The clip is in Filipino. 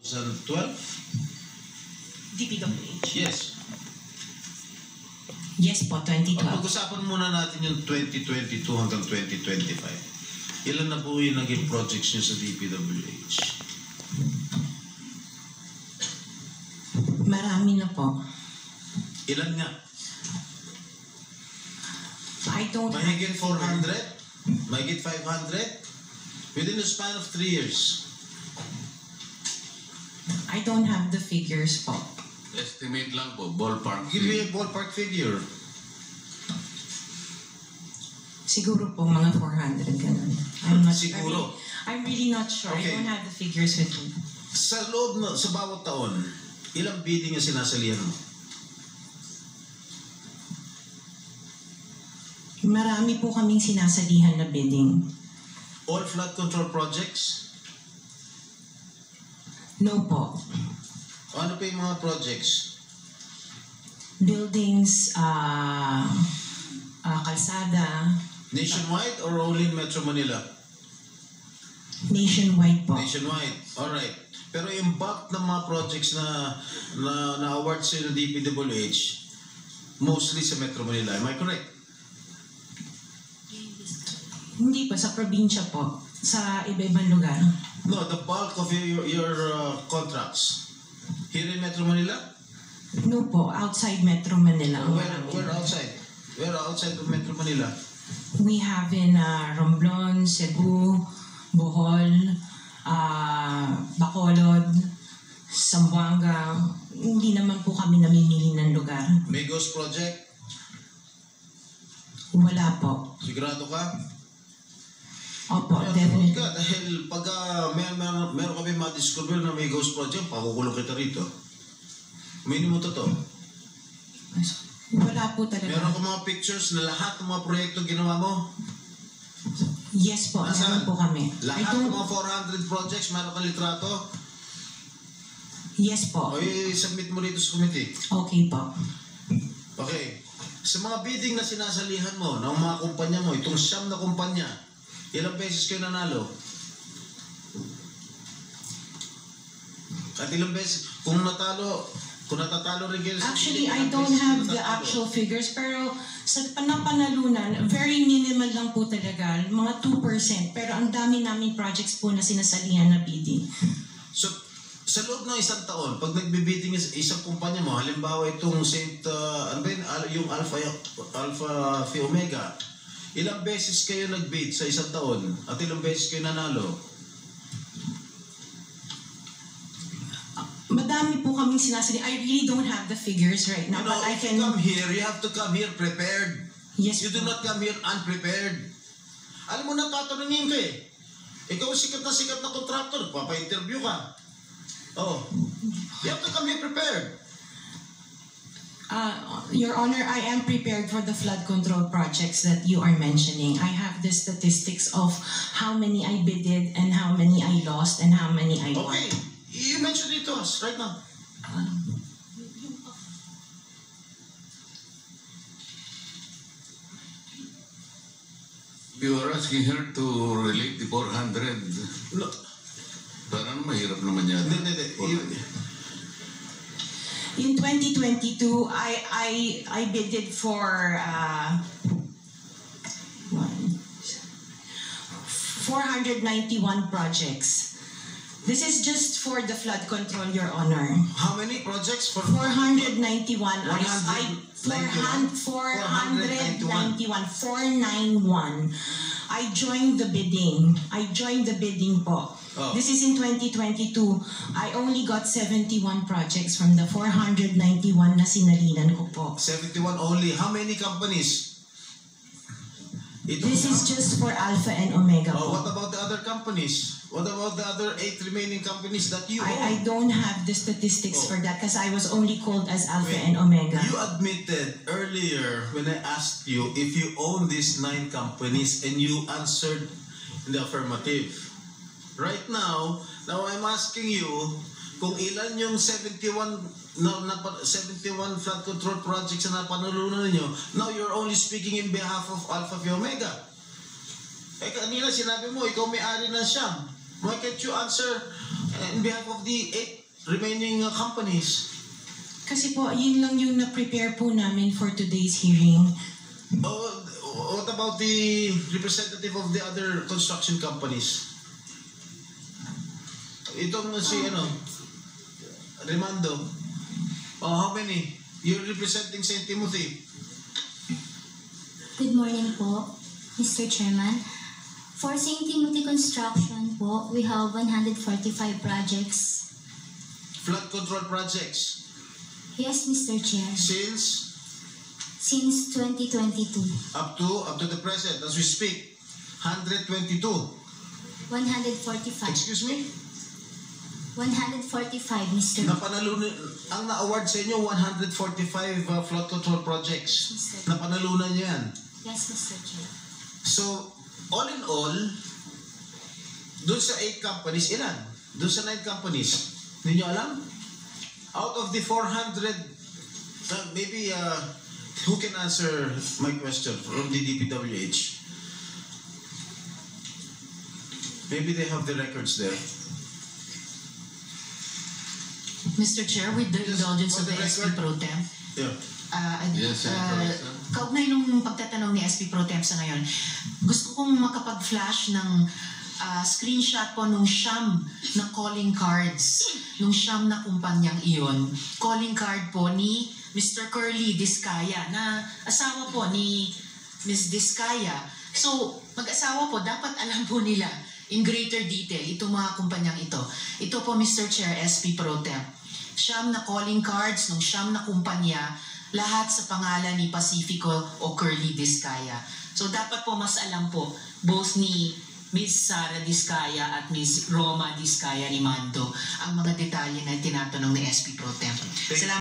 2012? DPWH. Yes. Yes po, 2012. Pag-usapan muna natin yung 2022 hanggang 2025. Ilan na po yung naging projects nyo sa DPWH? Marami na po. Ilan nga? I don't Mahigit have the figure. 400? Mahigit 500? Within the span of 3 years. I don't have the figures po. Estimate lang po, ballpark. Give me a ballpark figure. Siguro po mga 400 ganun. I'm not Siguro. I'm really not sure. Okay. I don't have the figures with me. Sa loob na, sa bawat taon, ilang bidding ang sinasalihan mo? Marami po kaming sinasalihan na bidding. All flood control projects? No po. Ano pa yung mga projects? Buildings, kalsada, Nationwide or only in Metro Manila? nationwide po. Nationwide. Alright. Pero yung bulk ng mga projects na award sa ng DPWH, mostly sa Metro Manila. Am I correct? Hindi po, sa probinsya po. Sa iba-ibang lugar. No, the bulk of your contracts. Here in Metro Manila? No po, outside Metro Manila. ang marami. Where outside? Where outside of Metro Manila? We have in Romblon, Cebu, Bohol, Bacolod, Zamboanga. Hindi naman po kami namimili ng lugar. Migos Project? Wala po. Sigurado ka? Opo, Sigurado definitely. ka dahil pag meron kami ma-discover na Migos Project, pakukulong kita rito. Minimum totoo. Wala po talaga. Meron ka mga pictures na lahat ng mga proyekto ginawa mo? Yes po, meron po kami. Lahat ng mga 400 projects, meron kang litrato? Yes po. O i-submit mo rito sa committee. Okay po. Okay. Sa mga bidding na sinasalihan mo ng mga kumpanya mo, itong siyam na kumpanya, ilang beses kayo nanalo? At ilang beses, kung natatalo rin kayo sa Actually, bidding, I ilang don't beses have the natatalo? actual figures, pero sa panalunan, very minimal lang po talaga, mga 2%. Pero ang dami namin projects po na sinasalihan na bidding. So, sa loob ng isang taon, pag nagbibidding isang kumpanya mo, halimbawa itong yung Alpha Phi Omega, ilang beses kayo nagbid sa isang taon at ilang beses kayo nanalo? Madami po kaming sinasali. I really don't have the figures right now, You know, but I if can... you come here, you have to come here prepared. Yes You do po. not come here unprepared. Alam mo na, tatanungin ka eh. Ikaw sikat na contractor, papa-interview ka. Oh, you have to come here prepared. Your Honor, I am prepared for the flood control projects that you are mentioning. I have the statistics of how many I bidded and how many I lost and how many I won. Okay, you mentioned it to us right now. You are asking her to relate the 400. No, Parang mahirap naman yan. hindi. In 2022, I bidded for 491 projects. This is just for the flood control, Your Honor. How many projects? 491. 491. 491. I joined the bidding. Po. Oh. This is in 2022. I only got 71 projects from the 491 na sinalinan ko po. 71 only. How many companies? This is just for Alpha and Omega Oh, what po. about the other companies? What about the other 8 remaining companies that you I own? don't have the statistics Oh. for that because I was only called as Alpha Wait, and Omega. You admitted earlier when I asked you if you own these 9 companies and you answered in the affirmative. Right now I'm asking you kung ilan yung 71 flood control projects na napanalunan ninyo. Now you're only speaking in behalf of Alpha Phi Omega. Eh kanina sinabi mo, ikaw may-ari na Siyam. Why can't you answer in behalf of the 8 remaining companies. Kasi po, yun lang yung na-prepare po namin for today's hearing. What about the representative of the other construction companies? Itong si Remando. How many? You're representing St. Timothy. Good morning po, Mr. Chairman. For St. Timothy Construction po, we have 145 projects. Flood control projects. Yes, Mr. Chair. Since 2022. Up to the present, as we speak, 122. 145. Excuse me? 145, Mr. Ang na-award sa inyo, 145 flood control projects. Napanalunan nyo yan. Yes, Mr. Chair. So, all in all, doon sa 8 companies, ilan? Doon sa 9 companies, hindi nyo alam? Out of the 400, maybe, who can answer my question from the DPWH? Maybe they have the records there. Mr. Chair, with the indulgence for of the the SP record. Pro Tem, Yeah. Yes, Senator Risa. kaugnay nung pagtatanong ni SP Pro Tem sa ngayon, gusto kong makapag-flash ng screenshot po nung siyam na calling cards, nung siyam na kumpanyang iyon. Calling card po ni Mr. Curly Discaya, na asawa po ni Ms. Discaya. So, mag-asawa po, dapat alam po nila in greater detail itong mga kumpanyang ito. Ito po, Mr. Chair, SP Pro Tem. Siyam na calling cards ng siyam na kumpanya, lahat sa pangalan ni Pacifico o Curly Discaya. So dapat po mas alam po both ni Ms. Sara Discaya at Ms. Roma Discaya ni Mando ang mga detalye na tinatanong ni SP Pro Tem. Salamat.